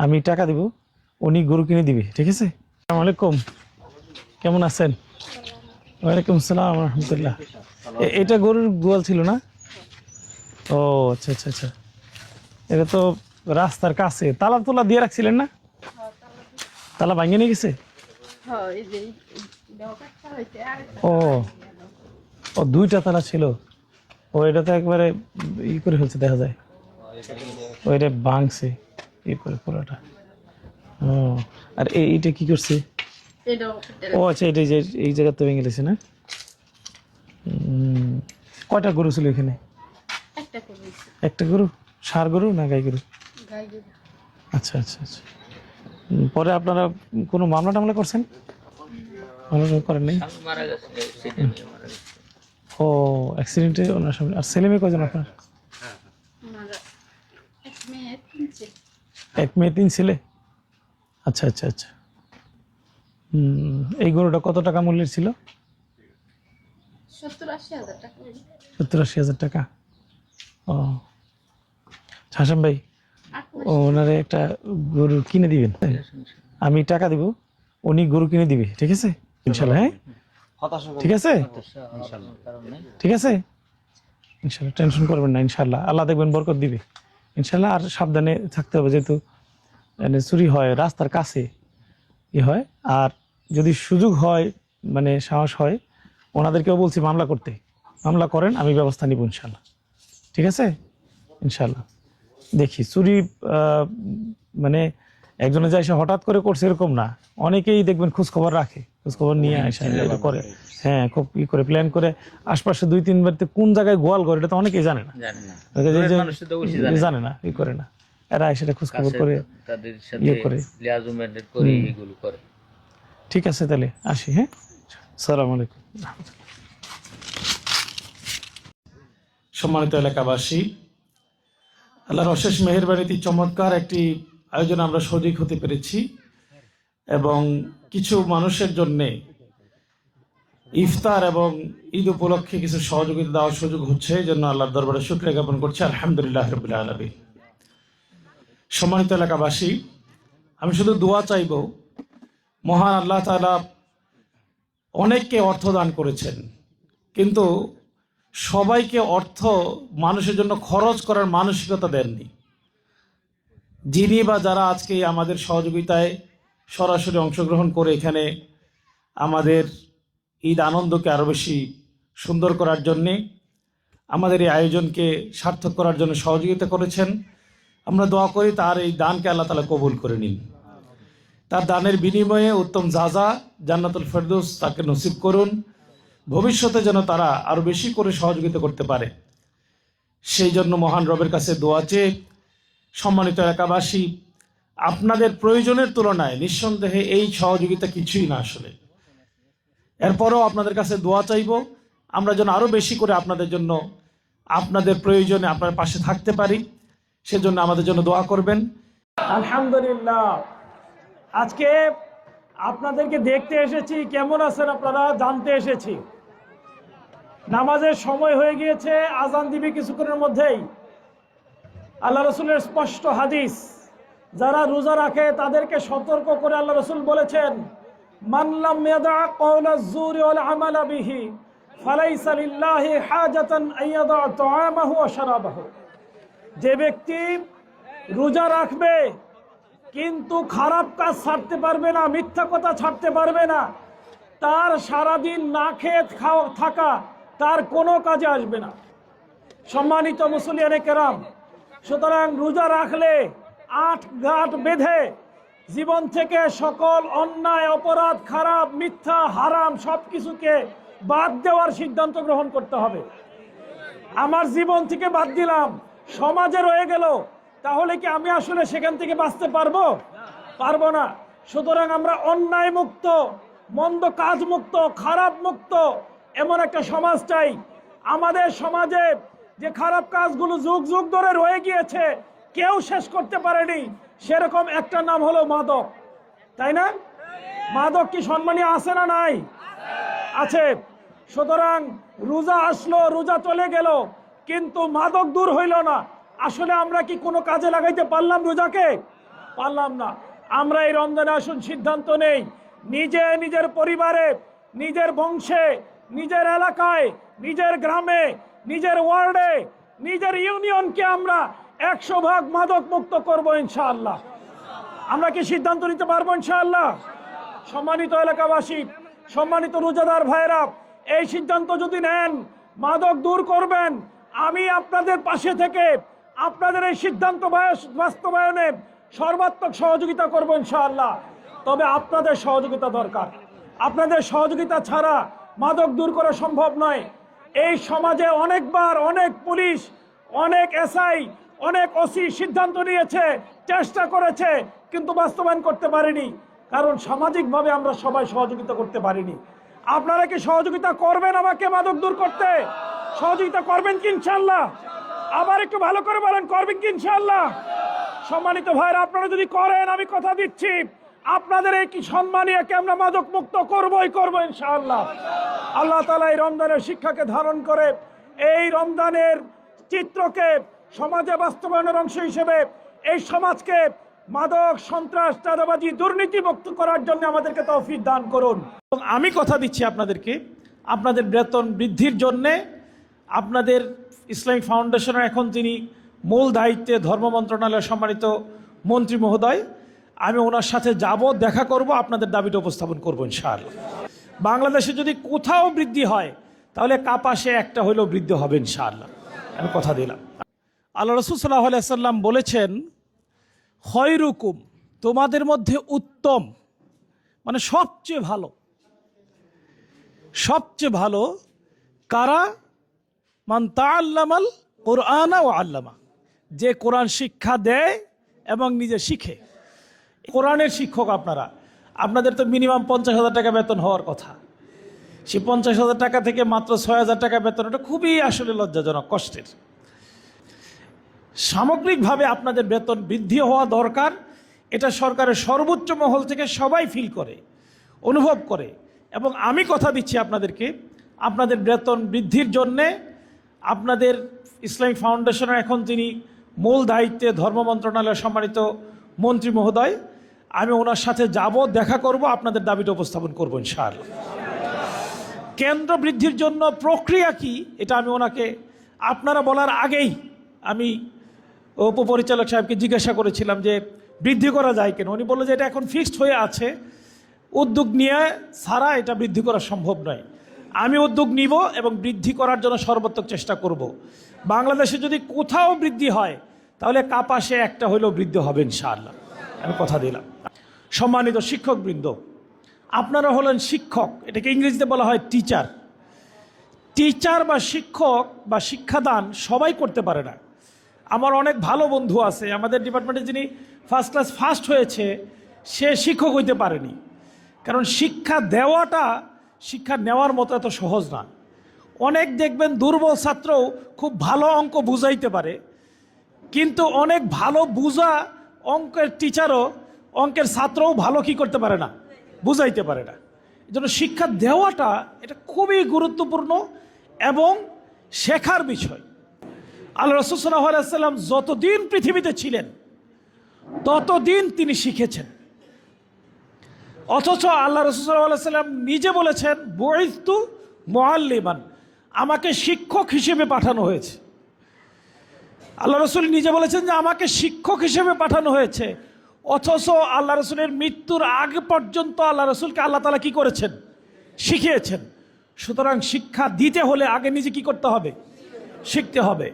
আমি টাকা দিব, উনি গরু কিনে দিবে, ঠিক আছে? আসসালামু আলাইকুম, কেমন আছেন? ওয়ালাইকুম আসসালাম রহমতুল্লাহ। এটা গরুর গোয়াল ছিল না? ও আচ্ছা আচ্ছা আচ্ছা, এটা তো রাস্তার কাছে তালা তোলা দিয়ে রাখছিলেন না? তালা ভাঙে নিয়ে গেছে? ও ও দুইটা তালা ছিল। ও এটা তো একবারে ই করে ফেলছে, দেখা যায় ওইটা ভাঙছে ই করে পুরোটা। ও আর এইটা কি করছে? ও আচ্ছা, এটা যে এই জায়গাতে ভেঙে গেছে না? কয়টা গরু ছিল এখানে? একটা গরু। ষাঁড় গরু না গাই গরু? আচ্ছা আচ্ছা আচ্ছা। পরে আপনারা কোনো মামলা টামলা করছেন? মামলা করেন নাই? ও অ্যাক্সিডেন্টে ওনার সামনে। আর ছেলে মেয়ে কজন আপনার? এক মেয়ে তিন ছেলে। আচ্ছা আচ্ছা আচ্ছা। এই গরুটা কত টাকা মূল্যের ছিল? 70-80 হাজার টাকা। ও হাসান ভাই, ওনারে একটা গরু কিনে দিবেন, আমি টাকা দিব, উনি গরু কিনে দিবে, ঠিক আছে ইনশাল্লাহ? হ্যাঁ ঠিক আছে, ঠিক আছে ইনশাল্লাহ, টেনশন করবেন না ইনশাল্লাহ, আল্লাহ দেখবেন বরকত দিবে ইনশাল্লাহ। আর সাবধানে থাকতে হবে, যেহেতু চুরি হয় রাস্তার কাছে ই হয়। আর যদি সুযোগ হয়, মানে সাহস হয়, ওনাদেরকেও বলছি মামলা করতে, মামলা করেন, আমি ব্যবস্থা নিব ইনশাল্লাহ, ঠিক আছে ইনশাল্লাহ। দেখি চুরি মানে একজনে যা এসে হঠাৎ করে করছে এরকম না, অনেকেই দেখবেন খোঁজখবর রাখে, খোঁজখবর নিয়ে আসে করে, হ্যাঁ খুব ই করে প্ল্যান করে। আশপাশে 2-3 বাড়িতে কোন জায়গায় গোয়াল ঘর এটা তো অনেকেই জানে না, জানে না, ই করে না, এরা সেটা খোঁজখবর করে ইয়ে করে। ঠিক আছে তাহলে আসি, হ্যাঁ আসসালামু আলাইকুম। সম্মানিত এলাকাবাসী, আল্লাহর অশেষ মেহেরবানিতে চমৎকার একটি আয়োজন আমরা শরীক হতে পেরেছি, এবং কিছু মানুষের জন্য ইফতার এবং ঈদ উপলক্ষে কিছু সহযোগিতা দেওয়ার সুযোগ হচ্ছে, এই জন্য আল্লাহর দরবারে শুকরিয়া জ্ঞাপন করছি, আলহামদুলিল্লাহ রাব্বিল আলামিন। সম্মানিত এলাকাবাসী, আমি শুধু দোয়া চাইব, মহান আল্লাহ তাআলা অনেককে অর্থ দান করেছেন, কিন্তু সবাইকে অর্থ মানুষের জন্য খরচ করার মানসিকতা দেননি। যিনি বা যারা আজকে আমাদের সহযোগিতায় সরাসরি অংশগ্রহণ করে এখানে আমাদের ঈদ আনন্দকে আরও বেশি সুন্দর করার জন্যে, আমাদের এই আয়োজনকে সার্থক করার জন্য সহযোগিতা করেছেন, আমরা দোয়া করি তার এই দানকে আল্লাহ তাআলা কবুল করে নিন। তার দানের বিনিময়ে উত্তম জাযা জান্নাতুল ফেরদৌস তাকে নসিব করুন, ভবিষ্যতে যেন তারা আরও বেশি করে সহযোগিতা করতে পারে, সেই জন্য মহান রবের কাছে দোয়া চেয়ে, সম্মানিত এলাকাবাসী, আপনাদের প্রয়োজনের তুলনায় নিঃসন্দেহে এই সহযোগিতা কিছুই না আসলে। এরপরও আপনাদের কাছে দোয়া চাইব, আমরা যেন আরও বেশি করে আপনাদের জন্য, আপনাদের প্রয়োজনে আপনার পাশে থাকতে পারি, সেজন্য আমাদের জন্য দোয়া করবেন। আলহামদুলিল্লাহ, আজকে আপনাদেরকে দেখতে এসেছি, কেমন আছেন আপনারা জানতে এসেছি। নামাজের সময় হয়ে গিয়েছে, আজান দিবে কিছুক্ষণের মধ্যেই। আল্লাহ রসুলের স্পষ্ট হাদিস, যারা রোজা রাখে তাদেরকে সতর্ক করে আল্লাহ রসুল বলেছেন, মান লাম ইয়াদা কওলা যুরি ওয়াল আমালা বিহি ফালাইসা লিল্লাহি হাজাতান আইয়াদা তাআমাহু ওয়া শারাবাহু। যে ব্যক্তি রোজা রাখবে কিন্তু খারাপ কাজ ছাড়তে পারবে না, মিথ্যা কথা ছাড়তে পারবে না, তার সারাদিন না খেয়ে থাকা তার কোনো কাজে আসবে না। সম্মানিত মুসলিয়ানে কেরাম, সুতরাং রোজা রাখলে 8 গাঁট বেঁধে জীবন থেকে সকল অন্যায়, অপরাধ, খারাপ, মিথ্যা, হারাম সব কিছুকে বাদ দেওয়ার সিদ্ধান্ত গ্রহণ করতে হবে। আমার জীবন থেকে বাদ দিলাম, সমাজে রয়ে গেল, তাহলে কি আমি আসলে সেখান থেকে বাঁচতে পারবো? পারবো না। সুতরাং আমরা অন্যায় মুক্ত, মন্দ কাজ মুক্ত, খারাপ মুক্ত এমন একটা সমাজ চাই। আমাদের সমাজে যে খারাপ কাজগুলো যুগ যুগ ধরে রয়ে গিয়েছে, কেউ শেষ করতে পারেনি, সেরকম একটা নাম হলো মাদক, তাই না? মাদক কি সম্মানীয় আছে না নাই? আছে। সুতরাং রোজা আসলো, রোজা চলে গেল, কিন্তু মাদক দূর হইল না। আসলে আমরা কি কোনো কাজে লাগাইতে পারলাম রোজাকে? পারলাম না। আমরা এই রমজানে আসুন সিদ্ধান্ত নেই, নিজের পরিবারে, নিজের বংশে, নিজের এলাকায়, নিজের গ্রামে, নিজের ওয়ার্ডে, নিজের ইউনিয়নকে আমরা 100% মাদক মুক্ত করবো ইনশাআল্লাহ। আমরা কি সিদ্ধান্ত নিতে পারবো ইনশাআল্লাহ? সম্মানিত এলাকাবাসী, সম্মানিত রোজাদার ভাইরা, এই সিদ্ধান্ত যদি নেন মাদক দূর করবেন, আমি আপনাদের পাশে থেকে আপনাদের এই সিদ্ধান্ত বাস্তবায়নে সর্বাত্মক সহযোগিতা করব ইনশাআল্লাহ। তবে আপনাদের সহযোগিতা দরকার। আপনাদের সহযোগিতা ছাড়া মাদক দূর করা সম্ভব নয়। এই সমাজে অনেকবার অনেক পুলিশ, অনেক এসআই, অনেক ওসি সিদ্ধান্ত নিয়েছে, চেষ্টা করেছে, কিন্তু বাস্তবায়ন করতে পারেনি, কারণ সামাজিকভাবে আমরা সবাই সহযোগিতা করতে পারিনি। আপনারা কি সহযোগিতা করবেন আমাকে মাদক দূর করতে? সহযোগিতা করবেন কি ইনশাআল্লাহ? আবার একটু ভালো করে বলেন, করবেন কি ইনশাআল্লাহ? সম্মানিত ভাইরা, আপনারা যদি করেন, আমি কথা দিচ্ছি আপনাদের এই কি সম্মানীয়কে আমরা মাদক মুক্ত করবই করবো ইনশাআল্লাহ। আল্লাহ তাআলা এই রমজানের শিক্ষাকে ধারণ করে এই রমজানের চিত্রকে সমাজে বাস্তবায়নের অংশ হিসেবে এই সমাজকে মাদক, সন্ত্রাস, চাঁদাবাজি, দুর্নীতি মুক্ত করার জন্য আমাদেরকে তৌফিক দান করুন। এবং আমি কথা দিচ্ছি আপনাদেরকে, আপনাদের বেতন বৃদ্ধির জন্যে আপনাদের ইসলামিক ফাউন্ডেশনের এখন তিনি মূল দায়িত্বে ধর্ম মন্ত্রণালয়ের সম্মানিত মন্ত্রী মহোদয়, আমি ওনার সাথে যাব, দেখা করব, আপনাদের দাবিটা উপস্থাপন করবো ইনশাআল্লাহ। বাংলাদেশে যদি কোথাও বৃদ্ধি হয় তাহলে কাপাসে একটা হলেও বৃদ্ধি হবে ইনশাআল্লাহ, আমি কথা দিলাম। আল্লাহ রাসূল সাল্লাল্লাহু আলাইহি সাল্লাম বলেছেন, খয়রুকুম, তোমাদের মধ্যে উত্তম, মানে সবচেয়ে ভালো, সবচেয়ে ভালো কারা? মান তাআল্লামাল কুরআনা ওয়া আল্লামা, যে কোরআন শিক্ষা দেয় এবং নিজে শিখে। কোরআনের শিক্ষক আপনারা, আপনাদের তো মিনিমাম 50,000 টাকা বেতন হওয়ার কথা। সে 50,000 টাকা থেকে মাত্র 6,000 টাকা বেতন, এটা খুবই আসলে লজ্জাজনক, কষ্টের। সামগ্রিকভাবে আপনাদের বেতন বৃদ্ধি হওয়া দরকার, এটা সরকারের সর্বোচ্চ মহল থেকে সবাই ফিল করে, অনুভব করে। এবং আমি কথা দিচ্ছি আপনাদেরকে, আপনাদের বেতন বৃদ্ধির জন্যে আপনাদের ইসলামিক ফাউন্ডেশনের এখন তিনি মূল দায়িত্বে ধর্ম মন্ত্রণালয়ের সম্মানিত মন্ত্রী মহোদয়, আমি ওনার সাথে যাব, দেখা করব, আপনাদের দাবিটা উপস্থাপন করব ইনশাআল্লাহ। কেন্দ্র বৃদ্ধির জন্য প্রক্রিয়া কি, এটা আমি ওনাকে আপনারা বলার আগেই আমি উপপরিচালক সাহেবকে জিজ্ঞাসা করেছিলাম যে বৃদ্ধি করা যায় কেন। উনি বললো যে এটা এখন ফিক্সড হয়ে আছে, উদ্যোগ নিয়ে ছাড়া এটা বৃদ্ধি করা সম্ভব নয়। আমি উদ্যোগ নিব এবং বৃদ্ধি করার জন্য সর্বাত্মক চেষ্টা করব। বাংলাদেশে যদি কোথাও বৃদ্ধি হয় তাহলে কাপাসে একটা হলেও বৃদ্ধি হবে ইনশাআল্লাহ, আমি কথা দিলাম। সম্মানিত শিক্ষকবৃন্দ, আপনারা হলেন শিক্ষক, এটাকে ইংরেজিতে বলা হয় টিচার। টিচার বা শিক্ষক বা শিক্ষাদান সবাই করতে পারে না। আমার অনেক ভালো বন্ধু আছে, আমাদের ডিপার্টমেন্টে যিনি ফার্স্ট ক্লাস ফার্স্ট হয়েছে, সে শিক্ষক হইতে পারেনি। কারণ শিক্ষা দেওয়াটা শিক্ষা নেওয়ার মতো এত সহজ না। অনেক দেখবেন দুর্বল ছাত্রও খুব ভালো অঙ্ক বুঝাইতে পারে, কিন্তু অনেক ভালো বুঝা অঙ্কের টিচারও, অঙ্কের ছাত্রও ভালো কি করতে পারে না, বুঝাইতে পারে না। এই জন্য শিক্ষা দেওয়াটা এটা খুবই গুরুত্বপূর্ণ এবং শেখার বিষয়। আল্লাহ রাসূল সাল্লাল্লাহু আলাইহি ওয়াসাল্লাম যতদিন পৃথিবীতে ছিলেন ততদিন তিনি শিখেছেন। অথচ আল্লাহ রাসূল সাল্লাল্লাহু আলাইহি ওয়াসাল্লাম নিজে বলেছেন, বুইসতু মুআল্লিমান, আমাকে শিক্ষক হিসেবে পাঠানো হয়েছে। আল্লাহ রাসূল নিজে বলেছেন যে আমাকে শিক্ষক হিসেবে পাঠানো হয়েছে। অথচ আল্লাহ রাসূলের মৃত্যুর আগে পর্যন্ত আল্লাহ রাসূলকে আল্লাহ তাআলা কি করেছেন? শিখিয়েছেন। সুতরাং শিক্ষা দিতে হলে আগে নিজে কি করতে হবে? শিখতে হবে।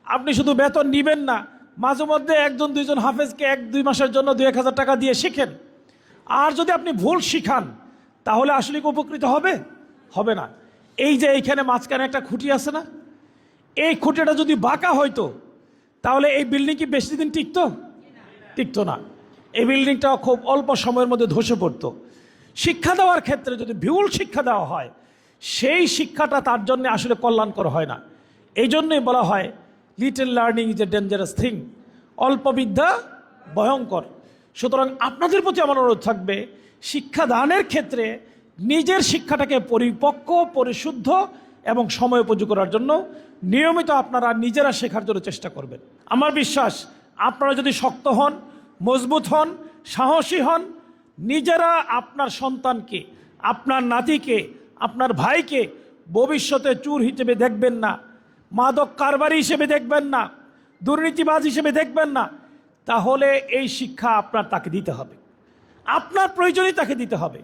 আপনি শুধু বেতন নেবেন না, মাঝে মধ্যে একজন দুইজন হাফেজকে 1-2 মাসের জন্য 2-1 হাজার টাকা দিয়ে শিখেন। আর যদি আপনি ভুল শিখান তাহলে আসলে কি উপকৃত হবে? হবে না। এই যে এইখানে মাঝখানে একটা খুঁটি আছে না, এই খুঁটিটা যদি বাঁকা হইতো তাহলে এই বিল্ডিং কি বেশি দিন টিকতো না। এই বিল্ডিংটা খুব অল্প সময়ের মধ্যে ধসে পড়তো। শিক্ষা দেওয়ার ক্ষেত্রে যদি ভুল শিক্ষা দেওয়া হয়, সেই শিক্ষাটা তার জন্য আসলে কল্যাণকর হয় না। এই জন্যই বলা হয় little learning is a dangerous thing, অল্প বিদ্যা ভয়ঙ্কর। সুতরাং আপনাদের প্রতি আমার অনুরোধ থাকবে, শিক্ষাদানের ক্ষেত্রে নিজের শিক্ষাটাকে পরিপক্ক, পরিশুদ্ধ এবং সময়োপযোগী করার জন্য নিয়মিত আপনারা নিজেরা শেখার জন্য চেষ্টা করবেন। আমার বিশ্বাস আপনারা যদি শক্ত হন, মজবুত হন, সাহসী হন, নিজেরা আপনার সন্তানকে, আপনার নাতিকে, আপনার ভাইকে ভবিষ্যতে চোর হিসেবে দেখবেন না, মাদক কারবারি হিসেবে দেখবেন না, দুর্নীতিবাজ হিসেবে দেখবেন না, তাহলে এই শিক্ষা আপনার তাকে দিতে হবে, আপনার প্রয়োজনেই তাকে দিতে হবে।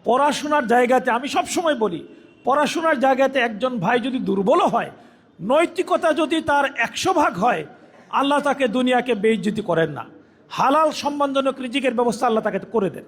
পড়াশোনার জায়গাতে আমি সবসময় বলি, পড়াশোনার জায়গাতে একজন ভাই যদি দুর্বল হয়, নৈতিকতা যদি তার 100 ভাগ হয়, আল্লাহ তাকে দুনিয়াকে বেইজ্জতি করেন না, হালাল সম্মানজনক রিজিকের ব্যবস্থা আল্লাহ তাকে করে দেন।